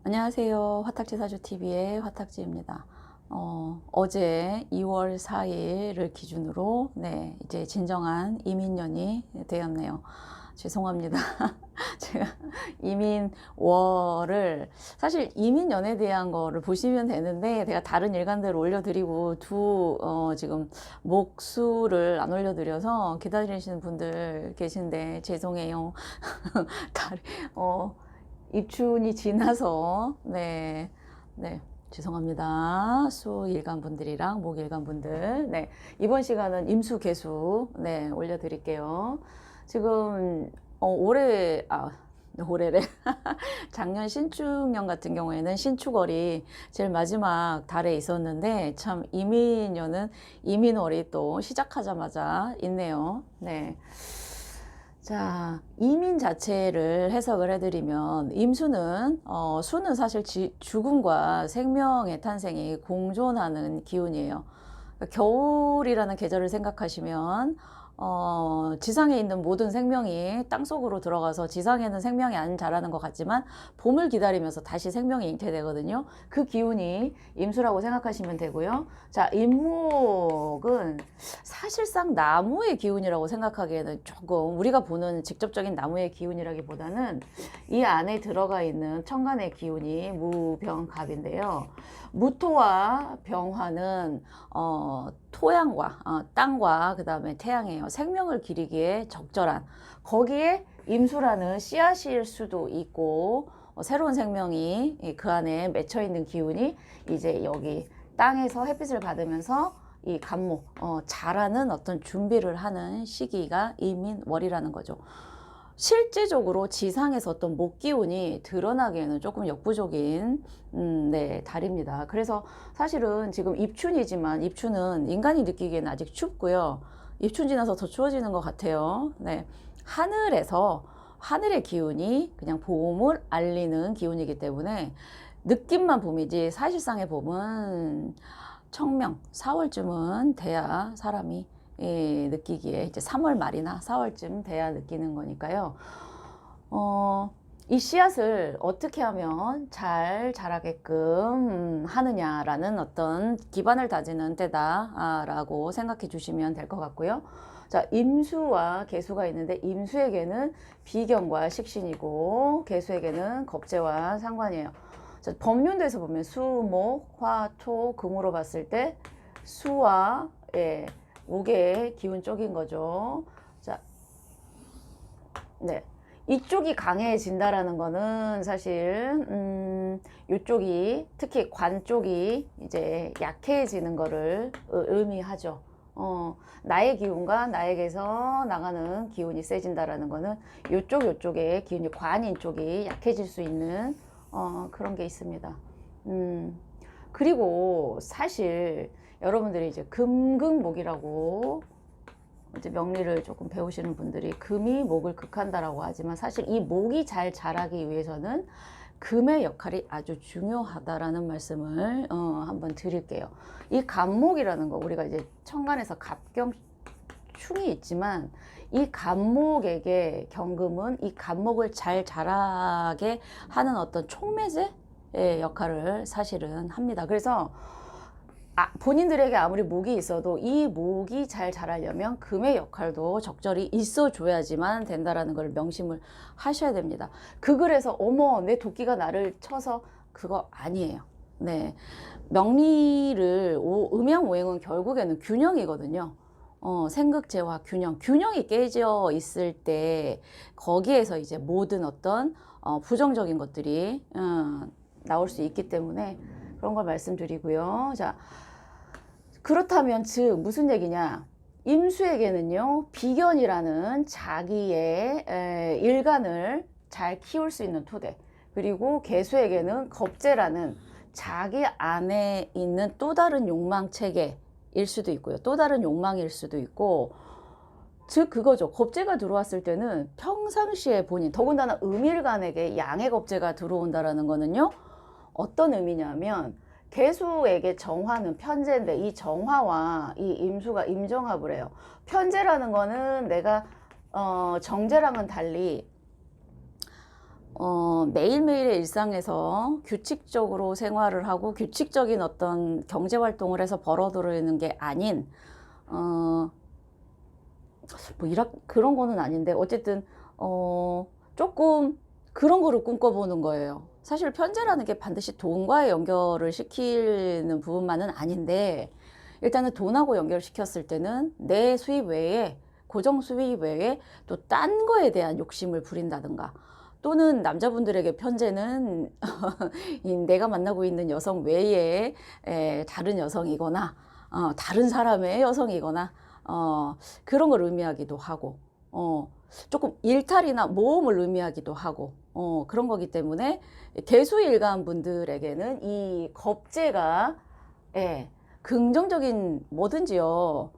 안녕하세요. 화탁지사주TV의 화탁지입니다. 어제 2월 4일을 기준으로 이제 진정한 이민년이 되었네요. 죄송합니다. 제가 이민월을 사실 이민년에 대한 거를 보시면 되는데 제가 다른 일간들을 올려드리고 지금 목수를 안 올려드려서 기다리시는 분들 계신데 죄송해요. 입춘이 지나서 죄송합니다. 수일간 분들이랑 목일간 분들 이번 시간은 임수 개수 올려드릴게요. 지금 올해래 작년 신축년 같은 경우에는 신축월이 제일 마지막 달에 있었는데 참 이민년은 이민월이 또 시작하자마자 있네요. 자, 이민 자체를 해석을 해드리면 임수는 수는 사실 죽음과 생명의 탄생이 공존하는 기운이에요. 그러니까 겨울이라는 계절을 생각하시면 지상에 있는 모든 생명이 땅속으로 들어가서 지상에는 생명이 안 자라는 것 같지만 봄을 기다리면서 다시 생명이 잉태되거든요. 그 기운이 임수라고 생각하시면 되고요. 자, 임목은 사실상 나무의 기운이라고 생각하기에는 조금 우리가 보는 직접적인 나무의 기운이라기보다는 이 안에 들어가 있는 천간의 기운이 무병갑인데요. 무토와 병화는 토양과 땅과 그 다음에 태양이에요. 생명을 기리기에 적절한, 거기에 임수라는 씨앗일 수도 있고 새로운 생명이 그 안에 맺혀 있는 기운이 이제 여기 땅에서 햇빛을 받으면서 이 갑목 자라는 어떤 준비를 하는 시기가 이민월이라는 거죠. 실제적으로 지상에서 어떤 목기운이 드러나기에는 조금 역부족인 달입니다. 그래서 사실은 지금 입춘이지만 입춘은 인간이 느끼기에는 아직 춥고요. 입춘 지나서 더 추워지는 것 같아요. 하늘에서 하늘의 기운이 그냥 봄을 알리는 기운이기 때문에 느낌만 봄이지 사실상의 봄은 청명 4월쯤은 돼야 사람이 느끼기에 이제 3월 말이나 4월쯤 돼야 느끼는 거니까요. 이 씨앗을 어떻게 하면 잘 자라게끔 하느냐라는 어떤 기반을 다지는 때다라고 생각해 주시면 될 것 같고요. 자, 임수와 개수가 있는데 임수에게는 비견과 식신이고 개수에게는 겁재와 상관이에요. 자, 법륜도에서 보면 수, 목, 화, 토, 금으로 봤을 때 수와 목의 기운 쪽인 거죠. 자, 이쪽이 강해진다라는 거는 사실 이쪽이 특히 관 쪽이 이제 약해지는 거를 의미하죠. 나의 기운과 나에게서 나가는 기운이 세진다라는 거는 요쪽의 기운이 관인 쪽이 약해질 수 있는 그런 게 있습니다. 그리고 사실 여러분들이 이제 금극목이라고 이제 명리를 조금 배우시는 분들이 금이 목을 극한다라고 하지만 사실 이 목이 잘 자라기 위해서는 금의 역할이 아주 중요하다라는 말씀을 한번 드릴게요. 이 갑목이라는 거 우리가 이제 천간에서 갑경충이 있지만 이 갑목에게 경금은 이 갑목을 잘 자라게 하는 어떤 촉매제의 역할을 사실은 합니다. 그래서 본인들에게 아무리 목이 있어도 이 목이 잘 자라려면 금의 역할도 적절히 있어줘야지만 된다라는 걸 명심을 하셔야 됩니다. 그래서 어머 내 도끼가 나를 쳐서 그거 아니에요. 명리를 음양오행은 결국에는 균형이거든요. 생극재와 균형이 깨져 있을 때 거기에서 이제 모든 어떤 부정적인 것들이 나올 수 있기 때문에 그런 걸 말씀드리고요. 자, 그렇다면 즉 무슨 얘기냐? 임수에게는요 비견이라는 자기의 일간을 잘 키울 수 있는 토대, 그리고 개수에게는 겁재라는 자기 안에 있는 또 다른 욕망 체계일 수도 있고요. 또 다른 욕망일 수도 있고, 즉 그거죠. 겁재가 들어왔을 때는 평상시에 본인, 더군다나 음일간에게 양의 겁재가 들어온다라는 거는요 어떤 의미냐면 개수에게 정화는 편재인데 이 정화와 이 임수가 임정합을 해요. 편재라는 거는 내가 정제랑은 달리 매일매일의 일상에서 규칙적으로 생활을 하고 규칙적인 어떤 경제 활동을 해서 벌어들이는 게 아닌, 그런 거는 아닌데, 어쨌든, 조금 그런 거를 꿈꿔보는 거예요. 사실 편제라는 게 반드시 돈과의 연결을 시키는 부분만은 아닌데, 일단은 돈하고 연결시켰을 때는 내 수입 외에, 고정 수입 외에 또 딴 거에 대한 욕심을 부린다든가, 또는 남자분들에게 편제는 내가 만나고 있는 여성 외에 다른 여성이거나 다른 사람의 여성이거나 그런 걸 의미하기도 하고, 조금 일탈이나 모험을 의미하기도 하고, 그런 거기 때문에 개수일간 분들에게는 이 겁재가 긍정적인 뭐든지요,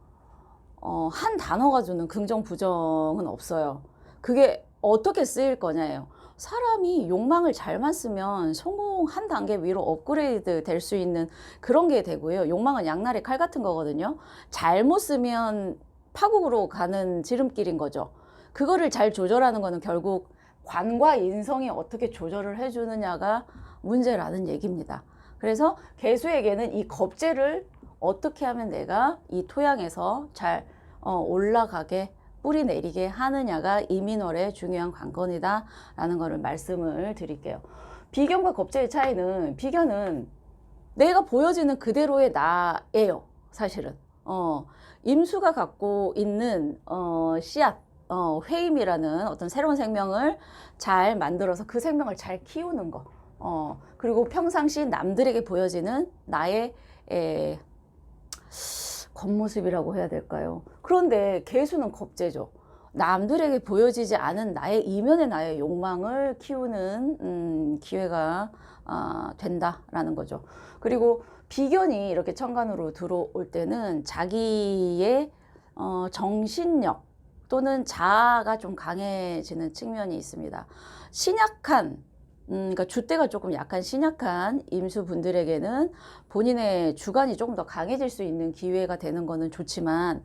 한 단어가 주는 긍정 부정은 없어요. 그게 어떻게 쓰일 거냐예요. 사람이 욕망을 잘만 쓰면 성공 한 단계 위로 업그레이드 될 수 있는 그런 게 되고요. 욕망은 양날의 칼 같은 거거든요. 잘못 쓰면 파국으로 가는 지름길인 거죠. 그거를 잘 조절하는 거는 결국 관과 인성이 어떻게 조절을 해주느냐가 문제라는 얘기입니다. 그래서 개수에게는 이 겁재를 어떻게 하면 내가 이 토양에서 잘 올라가게 뿌리 내리게 하느냐가 이민월의 중요한 관건이다 라는 거를 말씀을 드릴게요. 비견과 겁재의 차이는, 비견은 내가 보여지는 그대로의 나예요. 사실은 임수가 갖고 있는 씨앗, 회임이라는 어떤 새로운 생명을 잘 만들어서 그 생명을 잘 키우는 거, 그리고 평상시 남들에게 보여지는 나의 겉모습이라고 해야 될까요? 그런데 개수는 겁재죠. 남들에게 보여지지 않은 나의 이면의 나의 욕망을 키우는 기회가 된다라는 거죠. 그리고 비견이 이렇게 천간으로 들어올 때는 자기의 정신력 또는 자아가 좀 강해지는 측면이 있습니다. 신약한, 그러니까 줏대가 조금 약한 신약한 임수분들에게는 본인의 주관이 조금 더 강해질 수 있는 기회가 되는 거는 좋지만,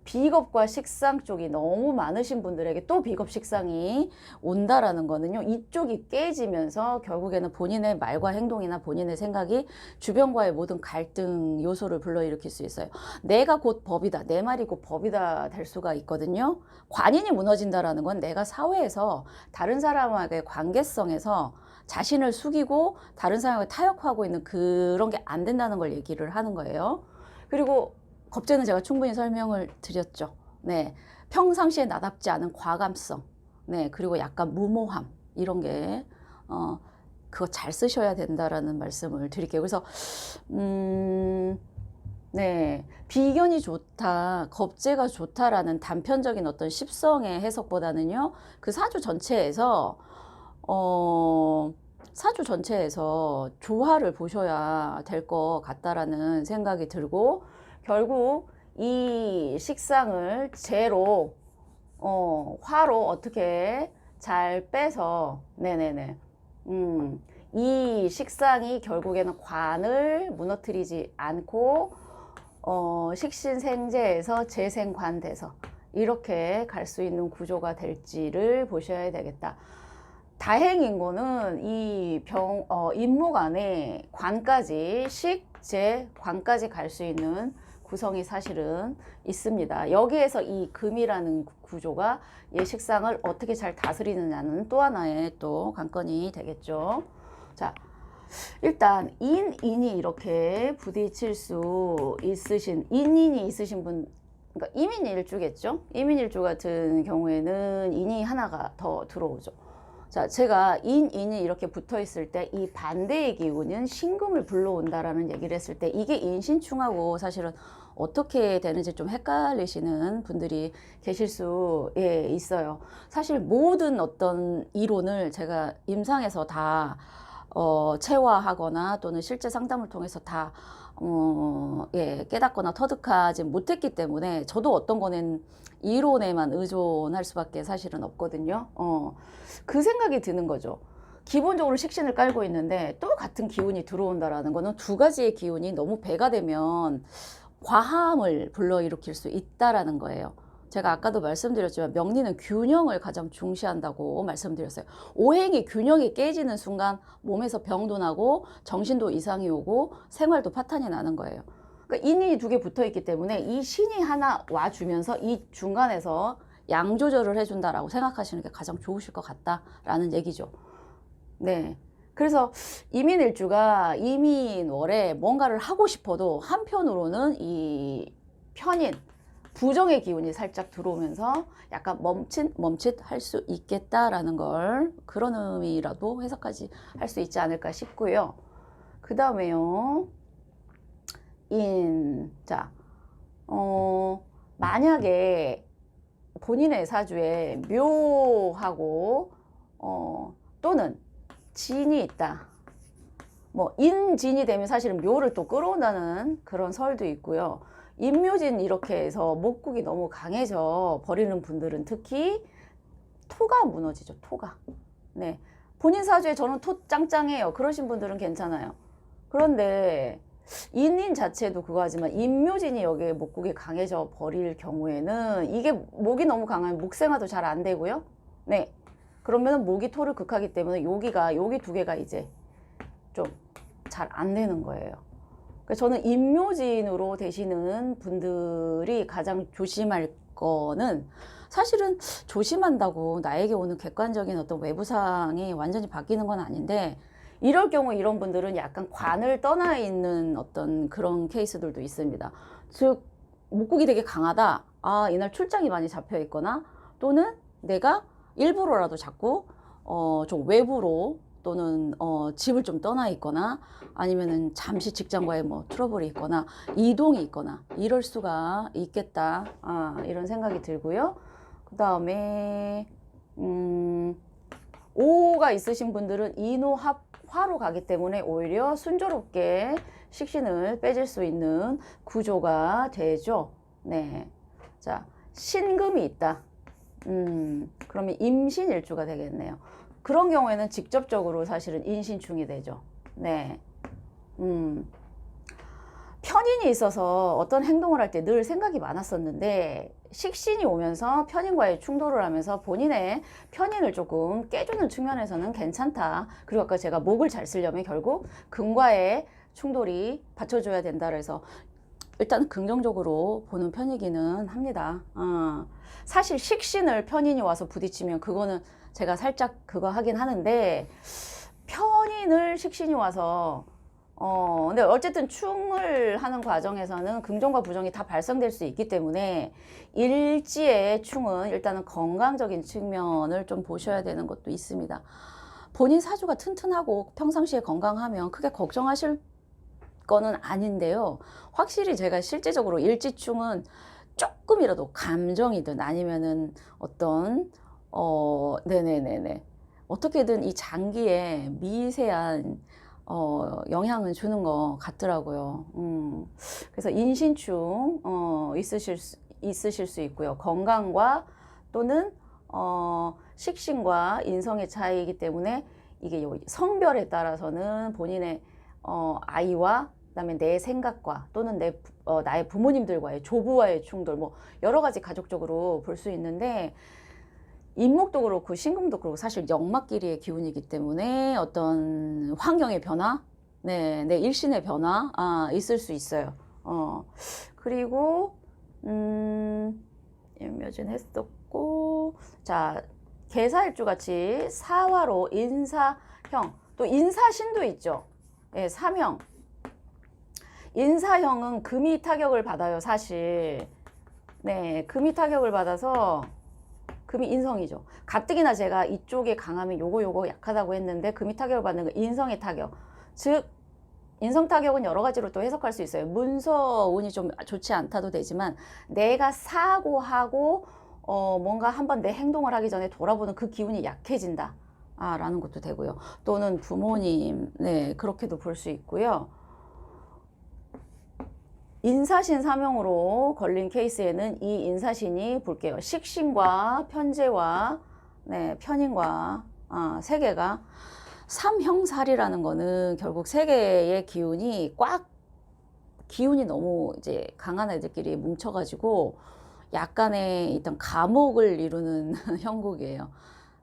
비겁과 식상 쪽이 너무 많으신 분들에게 또 비겁 식상이 온다라는 거는요, 이쪽이 깨지면서 결국에는 본인의 말과 행동이나 본인의 생각이 주변과의 모든 갈등 요소를 불러일으킬 수 있어요. 내가 곧 법이다, 내 말이 곧 법이다 될 수가 있거든요. 관인이 무너진다라는 건 내가 사회에서 다른 사람과의 관계성에서 자신을 숙이고 다른 사람을 타협하고 있는 그런 게 안 된다는 걸 얘기를 하는 거예요. 그리고 겁재는 제가 충분히 설명을 드렸죠. 네, 평상시에 나답지 않은 과감성, 네, 그리고 약간 무모함, 이런 게 그거 잘 쓰셔야 된다라는 말씀을 드릴게요. 그래서 네, 비견이 좋다, 겁재가 좋다라는 단편적인 어떤 십성의 해석보다는요, 그 사주 전체에서 조화를 보셔야 될 것 같다라는 생각이 들고, 결국 이 식상을 재로 화로 어떻게 잘 빼서, 네네네, 이 식상이 결국에는 관을 무너뜨리지 않고 식신생재에서 재생관돼서 이렇게 갈 수 있는 구조가 될지를 보셔야 되겠다. 다행인 거는 이 임목 안에 관까지, 재, 관까지 갈 수 있는 구성이 사실은 있습니다. 여기에서 이 금이라는 구조가 이 식상을 어떻게 잘 다스리느냐는 또 하나의 또 관건이 되겠죠. 자, 일단 인이 이렇게 부딪힐 수 있으신, 인이 있으신 분, 그러니까 이민일주겠죠. 이민일주 같은 경우에는 인이 하나가 더 들어오죠. 자, 제가 인이 이렇게 붙어 있을 때 이 반대의 기운은 신금을 불러온다라는 얘기를 했을 때, 이게 인신충하고 사실은 어떻게 되는지 좀 헷갈리시는 분들이 계실 수 있어요. 사실 모든 어떤 이론을 제가 임상에서 다 체화하거나 또는 실제 상담을 통해서 다 깨닫거나 터득하지 못했기 때문에, 저도 어떤 거는 이론에만 의존할 수밖에 사실은 없거든요. 그 생각이 드는 거죠. 기본적으로 식신을 깔고 있는데 또 같은 기운이 들어온다라는 거는 두 가지의 기운이 너무 배가 되면 과함을 불러일으킬 수 있다라는 거예요. 제가 아까도 말씀드렸지만 명리는 균형을 가장 중시한다고 말씀드렸어요. 오행이 균형이 깨지는 순간 몸에서 병도 나고 정신도 이상이 오고 생활도 파탄이 나는 거예요. 그러니까 인이 두 개 붙어 있기 때문에 이 신이 하나 와주면서 이 중간에서 양 조절을 해준다라고 생각하시는 게 가장 좋으실 것 같다라는 얘기죠. 네. 그래서 이민일주가 이민월에 뭔가를 하고 싶어도 한편으로는 이 편인 부정의 기운이 살짝 들어오면서 약간 멈칫 할 수 있겠다라는 걸 그런 의미라도 해석까지 할 수 있지 않을까 싶고요. 그 다음에요. 자, 만약에 본인의 사주에 묘하고 또는 진이 있다. 뭐 인진이 되면 사실은 묘를 또 끌어온다는 그런 설도 있고요. 인묘진 이렇게 해서 목국이 너무 강해져 버리는 분들은 특히 토가 무너지죠. 토가. 네. 본인 사주에 저는 토 짱짱해요. 그러신 분들은 괜찮아요. 그런데 인인 자체도 그거 하지만 인묘진이 여기에 목국이 강해져 버릴 경우에는 이게 목이 너무 강하면 목생화도 잘 안 되고요. 네. 그러면 목이 토를 극하기 때문에 여기 두 개가 이제 좀 잘 안 되는 거예요. 그래서 저는 인묘진으로 되시는 분들이 가장 조심할 거는 사실은 조심한다고 나에게 오는 객관적인 어떤 외부상이 완전히 바뀌는 건 아닌데 이럴 경우 이런 분들은 약간 관을 떠나 있는 어떤 그런 케이스들도 있습니다. 즉 목국이 되게 강하다. 아, 이날 출장이 많이 잡혀 있거나 또는 내가 일부러라도 자꾸 좀 외부로 또는 집을 좀 떠나 있거나 아니면은 잠시 직장과의 뭐 트러블이 있거나 이동이 있거나 이럴 수가 있겠다. 이런 생각이 들고요. 그 다음에 오가 있으신 분들은 인호합화로 가기 때문에 오히려 순조롭게 식신을 빼질 수 있는 구조가 되죠. 네. 자, 신금이 있다. 그러면 임신일주가 되겠네요. 그런 경우에는 직접적으로 사실은 인신충이 되죠. 네. 편인이 있어서 어떤 행동을 할 때 늘 생각이 많았었는데 식신이 오면서 편인과의 충돌을 하면서 본인의 편인을 조금 깨주는 측면에서는 괜찮다. 그리고 아까 제가 목을 잘 쓰려면 결국 금과의 충돌이 받쳐줘야 된다 그래서 일단 긍정적으로 보는 편이기는 합니다. 사실 식신을 편인이 와서 부딪히면 그거는 제가 살짝 그거 하긴 하는데 편인을 식신이 와서 근데 어쨌든 충을 하는 과정에서는 긍정과 부정이 다 발생될 수 있기 때문에 일지의 충은 일단은 건강적인 측면을 좀 보셔야 되는 것도 있습니다. 본인 사주가 튼튼하고 평상시에 건강하면 크게 걱정하실 거는 아닌데요. 확실히 제가 실제적으로 일지충은 조금이라도 감정이든 아니면은 어떤 네네네네 어떻게든 이 장기에 미세한 영향을 주는 것 같더라고요. 그래서 인신충 있으실 수 있고요. 건강과 또는 식신과 인성의 차이이기 때문에 이게 성별에 따라서는 본인의 아이와 그다음에 내 생각과 또는 나의 부모님들과의 조부와의 충돌 뭐 여러 가지 가족적으로 볼 수 있는데 인목도 그렇고 신금도 그렇고 사실 역마끼리의 기운이기 때문에 어떤 환경의 변화, 네, 내 일신의 변화 있을 수 있어요. 그리고 임묘진 했었고 자 계사일주 같이 사화로 인사형 또 인사신도 있죠. 네, 사명 인사형은 금이 타격을 받아요. 사실 네 금이 타격을 받아서 금이 인성이죠. 가뜩이나 제가 이쪽에 강하면 요거 약하다고 했는데 금이 타격을 받는 건 인성의 타격. 즉 인성 타격은 여러 가지로 또 해석할 수 있어요. 문서 운이 좀 좋지 않다도 되지만 내가 사고하고 뭔가 한번 내 행동을 하기 전에 돌아보는 그 기운이 약해진다. 라는 것도 되고요. 또는 부모님, 네, 그렇게도 볼 수 있고요. 인사신 사명으로 걸린 케이스에는 이 인사신이 볼게요. 식신과 편재와 네, 편인과 세 개가 삼형살이라는 거는 결국 세 개의 기운이 너무 이제 강한 애들끼리 뭉쳐가지고 약간의 있던 감옥을 이루는 형국이에요.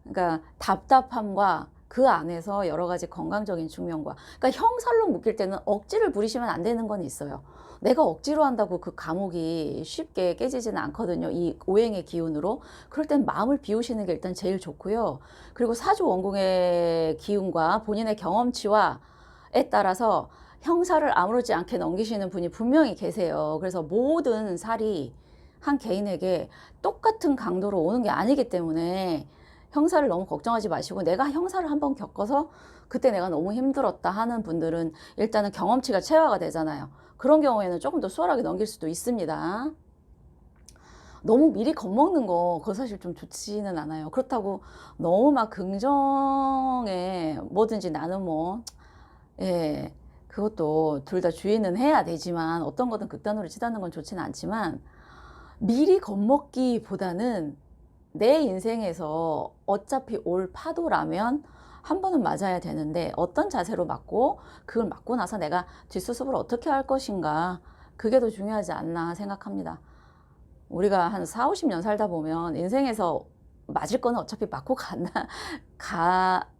그러니까 답답함과 그 안에서 여러 가지 건강적인 측면과, 그러니까 형살로 묶일 때는 억지를 부리시면 안 되는 건 있어요. 내가 억지로 한다고 그 감옥이 쉽게 깨지지는 않거든요. 이 오행의 기운으로. 그럴 땐 마음을 비우시는 게 일단 제일 좋고요. 그리고 사주 원궁의 기운과 본인의 경험치와에 따라서 형사를 아무렇지 않게 넘기시는 분이 분명히 계세요. 그래서 모든 살이 한 개인에게 똑같은 강도로 오는 게 아니기 때문에 형사를 너무 걱정하지 마시고, 내가 형사를 한번 겪어서 그때 내가 너무 힘들었다 하는 분들은 일단은 경험치가 체화가 되잖아요. 그런 경우에는 조금 더 수월하게 넘길 수도 있습니다. 너무 미리 겁먹는 거, 그거 사실 좀 좋지는 않아요. 그렇다고 너무 막 긍정에 뭐든지 나는 뭐, 예, 그것도 둘 다 주의는 해야 되지만, 어떤 거든 극단으로 치닫는 건 좋지는 않지만, 미리 겁먹기보다는 내 인생에서 어차피 올 파도라면 한 번은 맞아야 되는데, 어떤 자세로 맞고 그걸 맞고 나서 내가 뒷수습을 어떻게 할 것인가, 그게 더 중요하지 않나 생각합니다. 우리가 한 4, 50년 살다 보면 인생에서 맞을 거는 어차피 맞고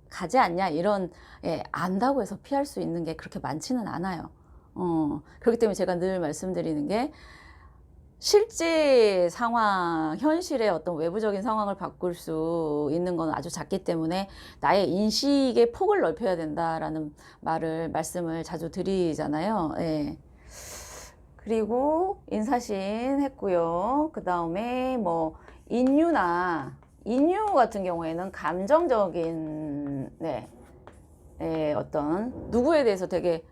가지 않냐, 이런, 예, 안다고 해서 피할 수 있는 게 그렇게 많지는 않아요. 그렇기 때문에 제가 늘 말씀드리는 게, 실제 상황, 현실의 어떤 외부적인 상황을 바꿀 수 있는 건 아주 작기 때문에 나의 인식의 폭을 넓혀야 된다라는 말씀을 자주 드리잖아요. 예. 그리고 인사신 했고요. 그 다음에 뭐 인유 같은 경우에는 감정적인, 네, 어떤 누구에 대해서 되게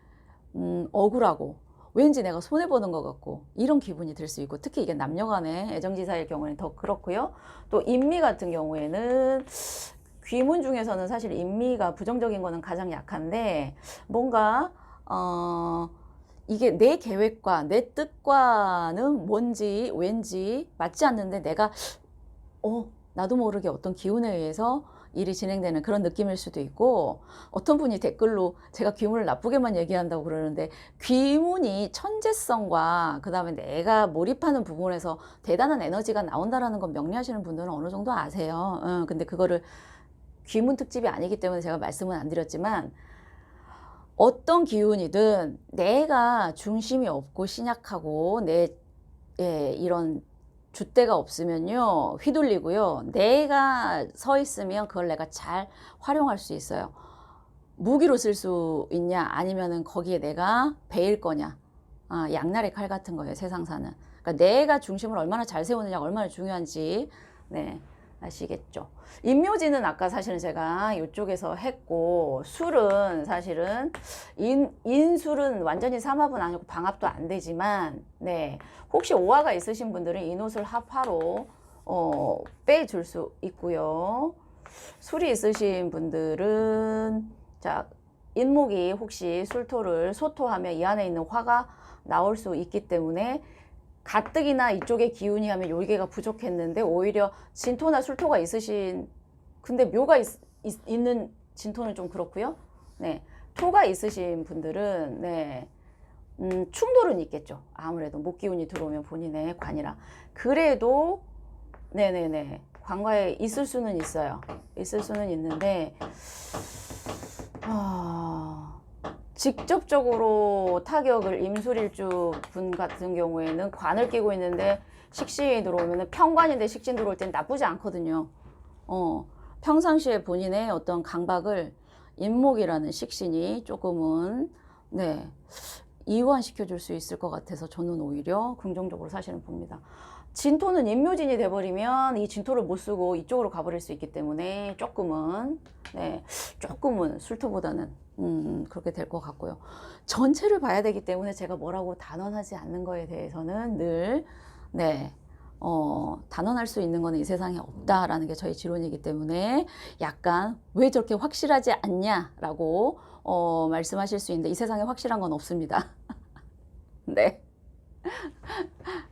억울하고 왠지 내가 손해보는 것 같고 이런 기분이 들 수 있고, 특히 이게 남녀간의 애정지사일 경우에는 더 그렇고요. 또 인미 같은 경우에는 귀문 중에서는 사실 인미가 부정적인 거는 가장 약한데, 뭔가 이게 내 계획과 내 뜻과는 뭔지 왠지 맞지 않는데, 내가 나도 모르게 어떤 기운에 의해서 일이 진행되는 그런 느낌일 수도 있고, 어떤 분이 댓글로 제가 귀문을 나쁘게만 얘기한다고 그러는데, 귀문이 천재성과 그 다음에 내가 몰입하는 부분에서 대단한 에너지가 나온다라는 건 명리하시는 분들은 어느 정도 아세요. 근데 그거를 귀문 특집이 아니기 때문에 제가 말씀은 안 드렸지만, 어떤 기운이든 내가 중심이 없고 신약하고 이런 줏대가 없으면요, 휘둘리고요. 내가 서 있으면 그걸 내가 잘 활용할 수 있어요. 무기로 쓸 수 있냐, 아니면은 거기에 내가 베일 거냐. 양날의 칼 같은 거예요, 세상사는. 그러니까 내가 중심을 얼마나 잘 세우느냐가 얼마나 중요한지, 네, 아시겠죠. 인묘지는 아까 사실은 제가 이쪽에서 했고, 술은 사실은 인술은 완전히 삼합은 아니고 방합도 안 되지만, 네, 혹시 오화가 있으신 분들은 인옷을 합화로 빼줄 수 있고요. 술이 있으신 분들은, 자, 인목이 혹시 술토를 소토하면 이 안에 있는 화가 나올 수 있기 때문에, 가뜩이나 이쪽에 기운이 하면 요기가 부족했는데 오히려 진토나 술토가 있으신, 근데 묘가 있는 진토는 좀 그렇고요. 네, 토가 있으신 분들은, 네, 충돌은 있겠죠. 아무래도 목기운이 들어오면 본인의 관이라. 그래도 네네네, 관과에 있을 수는 있어요. 있을 수는 있는데, 직접적으로 타격을, 임술일주 분 같은 경우에는 관을 끼고 있는데 식신이 들어오면, 평관인데 식신 들어올 땐 나쁘지 않거든요. 평상시에 본인의 어떤 강박을 인목이라는 식신이 조금은, 네, 이완시켜 줄 수 있을 것 같아서 저는 오히려 긍정적으로 사실은 봅니다. 진토는 인묘진이 돼버리면 이 진토를 못 쓰고 이쪽으로 가버릴 수 있기 때문에 조금은, 네, 조금은 술토보다는 그렇게 될 것 같고요. 전체를 봐야 되기 때문에 제가 뭐라고 단언하지 않는 거에 대해서는 늘, 네, 단언할 수 있는 거는 이 세상에 없다라는 게 저희 지론이기 때문에, 약간 왜 저렇게 확실하지 않냐라고 말씀하실 수 있는데, 이 세상에 확실한 건 없습니다. 네.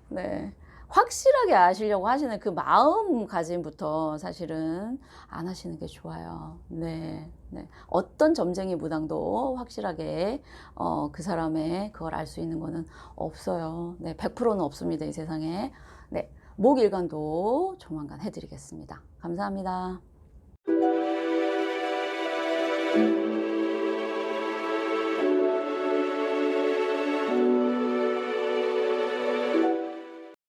네. 확실하게 아시려고 하시는 그 마음가짐부터 사실은 안 하시는 게 좋아요. 네. 네. 어떤 점쟁이 무당도 확실하게 그 사람의 그걸 알 수 있는 거는 없어요. 네. 100%는 없습니다, 이 세상에. 네. 목일관도 조만간 해드리겠습니다. 감사합니다.